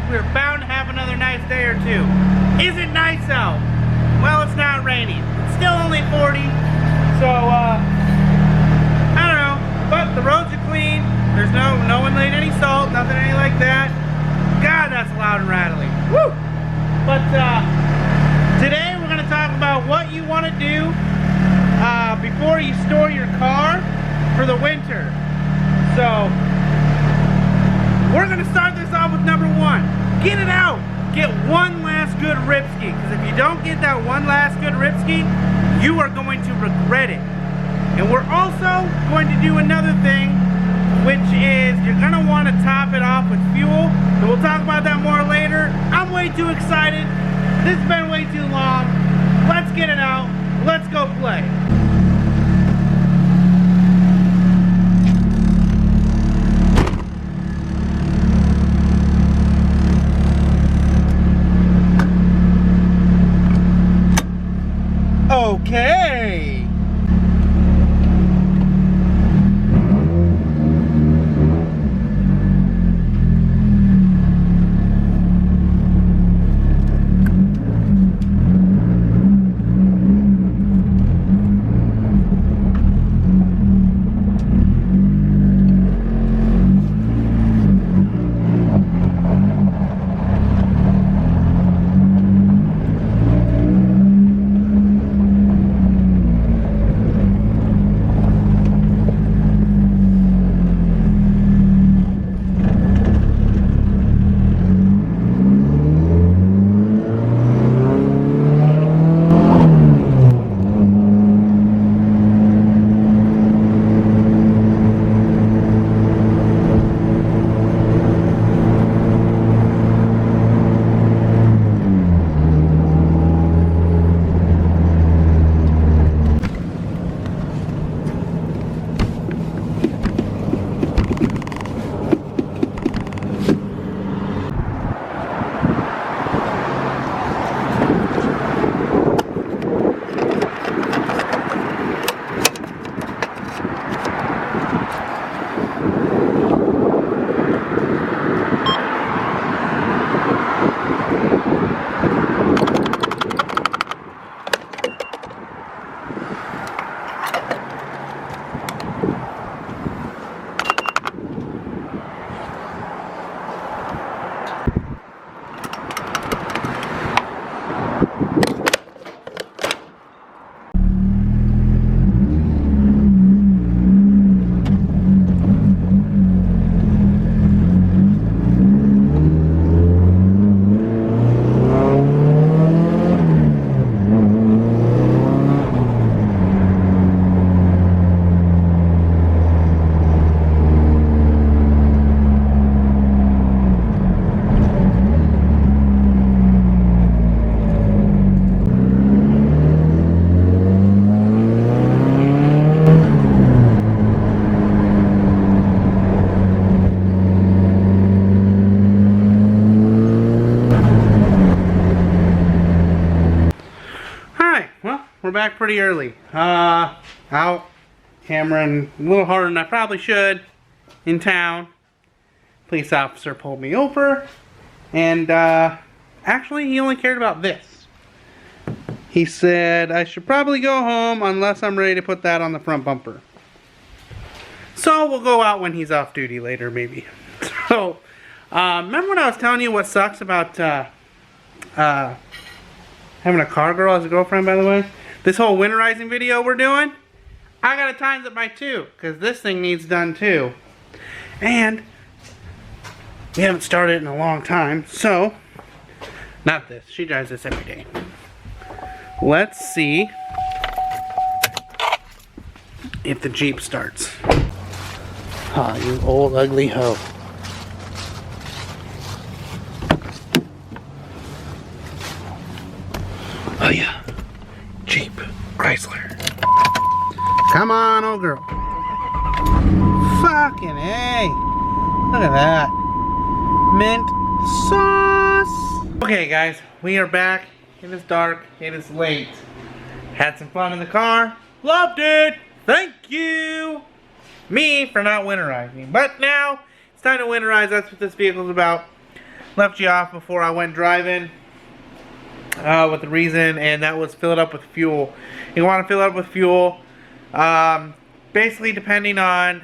we're bound to have another nice day or two. Is it nice out? Well, it's not raining. It's still only 40, so I don't know. But the roads are clean. There's no one laid any salt, nothing any like that. God, that's loud and rattling. Woo! But today we're gonna talk about what you want to do before you store your car for the winter. So we're gonna start this off with number one. Get it out. Get one last good ripski, because if you don't get that one last good ripski, you are going to regret it. And we're also going to do another thing, which is you're gonna want to top it off with fuel. And we'll talk about that more later. I'm way too excited. This has been way too long. Let's get it out. Let's go play. Okay. We're back pretty early. Out hammering a little harder than I probably should in town. Police officer pulled me over, and actually he only cared about this. He said I should probably go home unless I'm ready to put that on the front bumper. So we'll go out when he's off duty later, maybe. So remember when I was telling you what sucks about having a car girl as a girlfriend, by the way? This whole winterizing video we're doing, I gotta times it by 2, because this thing needs done too. And we haven't started in a long time, so, not this, she drives this every day. Let's see if the Jeep starts. Ah, you old ugly hoe. Oh yeah, Jeep, Chrysler. Come on, old girl. Fucking A. Look at that. Mint sauce. Okay guys, we are back. It is dark, it is late. Had some fun in the car. Loved it. Thank you. Me for not winterizing. But now, it's time to winterize. That's what this vehicle is about. left you off before I went driving with the reason, and that was fill it up with fuel. You want to fill it up with fuel, basically depending on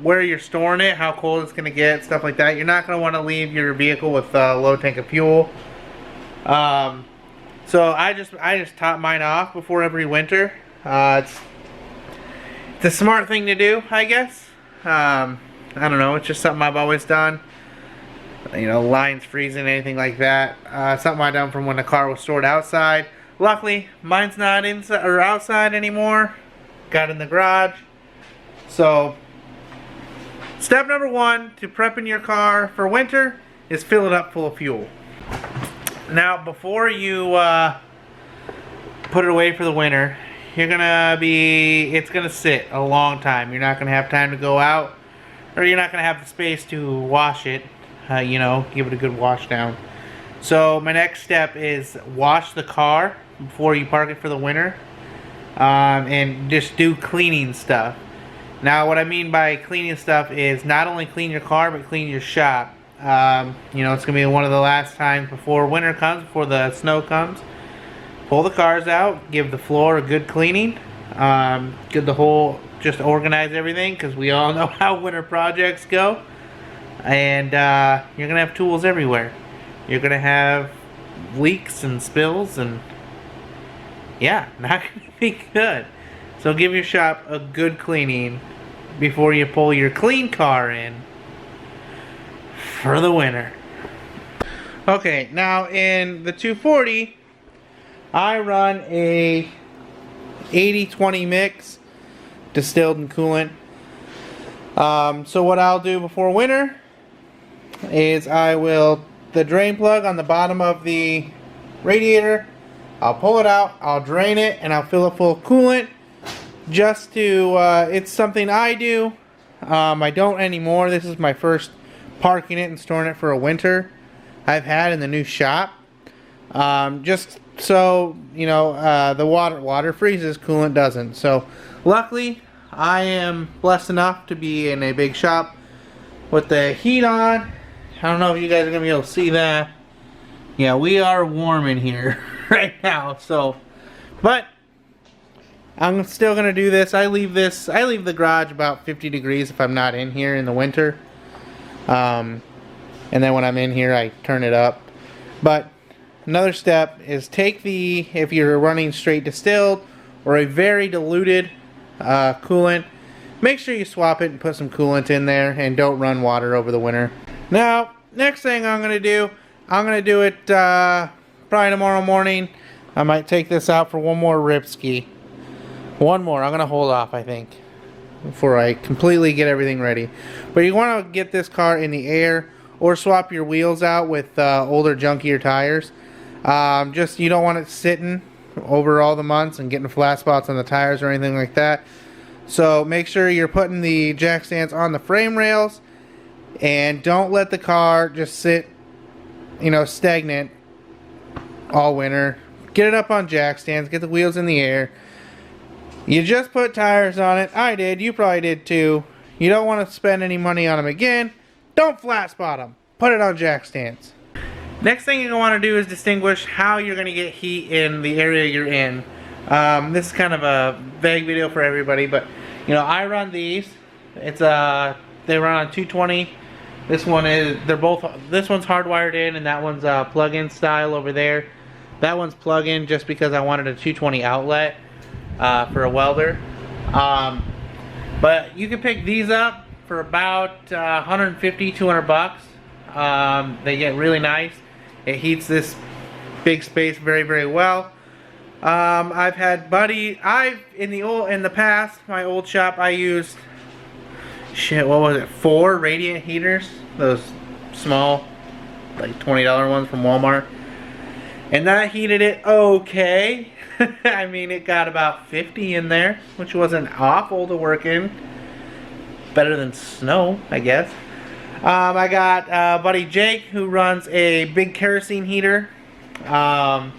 where you're storing it, how cold it's going to get, stuff like that. You're not going to want to leave your vehicle with a low tank of fuel. So I just top mine off before every winter. It's a smart thing to do, I guess. I don't know, it's just something I've always done. You know, lines freezing, anything like that. Something I've done from when the car was stored outside. Luckily, mine's not inside or outside anymore. Got in the garage. So, step number 1 to prepping your car for winter is fill it up full of fuel. Now, before you put it away for the winter, it's gonna sit a long time. You're not gonna have time to go out, or you're not gonna have the space to wash it. You know, give it a good wash down. So my next step is wash the car before you park it for the winter, and just do cleaning stuff. Now, what I mean by cleaning stuff is not only clean your car, but clean your shop. You know, it's gonna be one of the last times before winter comes, before the snow comes. Pull the cars out, give the floor a good cleaning, just organize everything, because we all know how winter projects go. And you're gonna have tools everywhere. You're gonna have leaks and spills, and yeah, not gonna be good. So give your shop a good cleaning before you pull your clean car in for the winter. Okay, now in the 240, I run a 80-20 mix, distilled and coolant. So what I'll do before winter is the drain plug on the bottom of the radiator, I'll pull it out, I'll drain it, and I'll fill it full of coolant. Just to, it's something I do. I don't anymore. This is my first parking it and storing it for a winter I've had in the new shop. Just so, you know, the water freezes, coolant doesn't. So, luckily, I am blessed enough to be in a big shop with the heat on. I don't know if you guys are going to be able to see that. Yeah, we are warm in here right now. So, but I'm still going to do this. I leave the garage about 50 degrees if I'm not in here in the winter. And then when I'm in here, I turn it up. But another step is if you're running straight distilled or a very diluted coolant, make sure you swap it and put some coolant in there, and don't run water over the winter. Now, next thing I'm going to do it probably tomorrow morning. I might take this out for one more rip ski. One more. I'm going to hold off, I think, before I completely get everything ready. But you want to get this car in the air, or swap your wheels out with older, junkier tires. You don't want it sitting over all the months and getting flat spots on the tires or anything like that. So make sure you're putting the jack stands on the frame rails, and don't let the car just sit, you know, stagnant all winter. Get it up on jack stands, get the wheels in the air. You just put tires on it. I did, you probably did too. You don't want to spend any money on them again. Don't flat spot them. Put it on jack stands. Next thing you're going to want to do is distinguish how you're going to get heat in the area you're in. This is kind of a vague video for everybody, but you know, I run these. They run on 220. This one's hardwired in, and that one's plug-in style over there. That one's plug-in just because I wanted a 220 outlet for a welder. But you can pick these up for about 150, 200 bucks. They get really nice. It heats this big space very, very well. I've had in the past, my old shop, I used what was it, 4 radiant heaters, those small, like $20 ones from Walmart, and that heated it okay. I mean, it got about 50 in there, which wasn't awful to work in. Better than snow, I guess. I got buddy Jake, who runs a big kerosene heater. So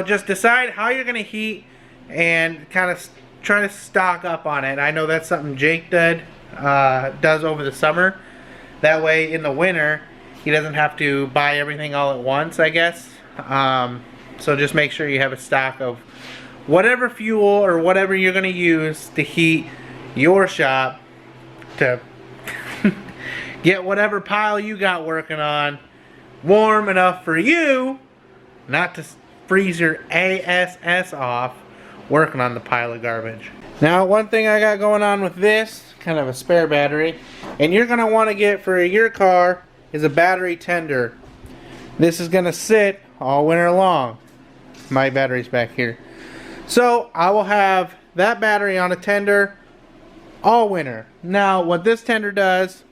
just decide how you're going to heat and kind of try to stock up on it. I know that's something Jake does over the summer. That way in the winter he doesn't have to buy everything all at once, I guess. So just make sure you have a stock of whatever fuel or whatever you're going to use to heat your shop to get whatever pile you got working on warm enough for you not to freeze your ASS off working on the pile of garbage. Now, one thing I got going on with this, kind of a spare battery, and you're going to want to get for your car, is a battery tender. This is going to sit all winter long. My battery's back here. So, I will have that battery on a tender all winter. Now, what this tender does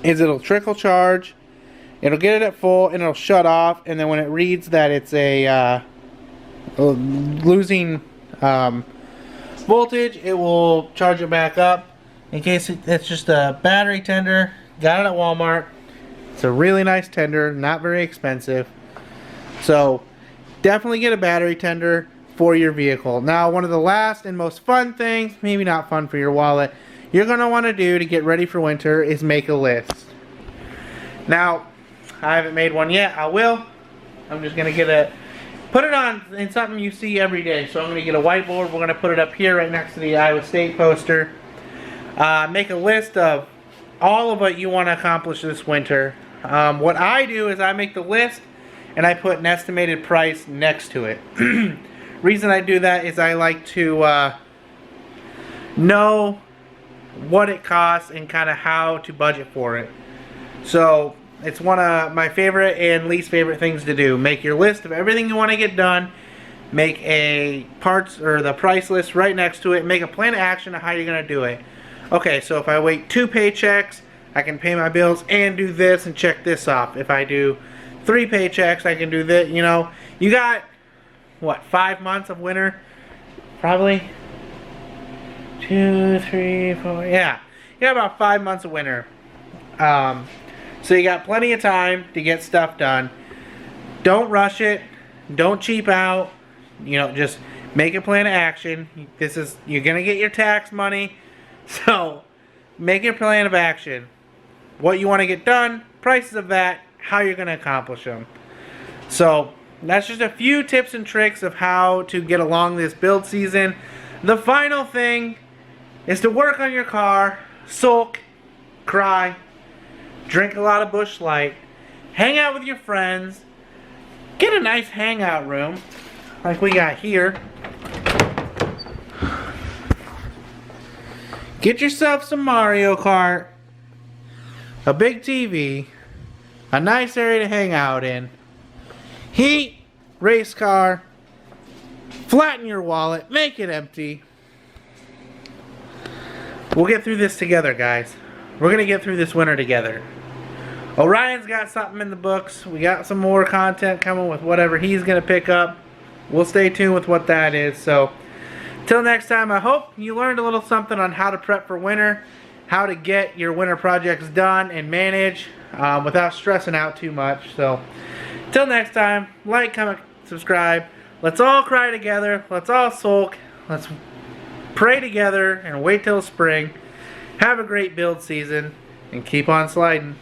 is it'll trickle charge, it'll get it at full, and it'll shut off, and then when it reads that it's a losing voltage, it will charge it back up. In case it's just a battery tender, got it at Walmart. It's a really nice tender, not very expensive. So definitely get a battery tender for your vehicle. Now, one of the last and most fun things, maybe not fun for your wallet, you're going to want to do to get ready for winter is make a list. Now, I haven't made one yet. I will. I'm just going to put it on in something you see every day. So I'm going to get a whiteboard. We're going to put it up here right next to the Iowa State poster. Make a list of all of what you want to accomplish this winter. What I do is I make the list and I put an estimated price next to it. Reason I do that is I like to know what it costs and kind of how to budget for it. So it's one of my favorite and least favorite things to do. Make your list of everything you want to get done. Make a parts or the price list right next to it. Make a plan of action of how you're going to do it. Okay, so if I wait 2 paychecks, I can pay my bills and do this and check this off. If I do 3 paychecks, I can do that. You know, you got, what, 5 months of winter? Probably 2, 3, 4, yeah. You got about 5 months of winter. So you got plenty of time to get stuff done. Don't rush it. Don't cheap out. You know, just make a plan of action. You're gonna get your tax money, so make your plan of action. What you want to get done, prices of that, how you're gonna accomplish them. So that's just a few tips and tricks of how to get along this build season. The final thing is to work on your car, sulk, cry, drink a lot of Busch Light, hang out with your friends, get a nice hangout room like we got here. Get yourself some Mario Kart, a big TV, a nice area to hang out in, heat, race car, flatten your wallet, make it empty. We'll get through this together, guys. We're going to get through this winter together. Orion's got something in the books. We got some more content coming with whatever he's going to pick up. We'll stay tuned with what that is. So, till next time, I hope you learned a little something on how to prep for winter, how to get your winter projects done and manage without stressing out too much. So, till next time, like, comment, subscribe. Let's all cry together. Let's all sulk. Let's pray together and wait till spring. Have a great build season and keep on sliding.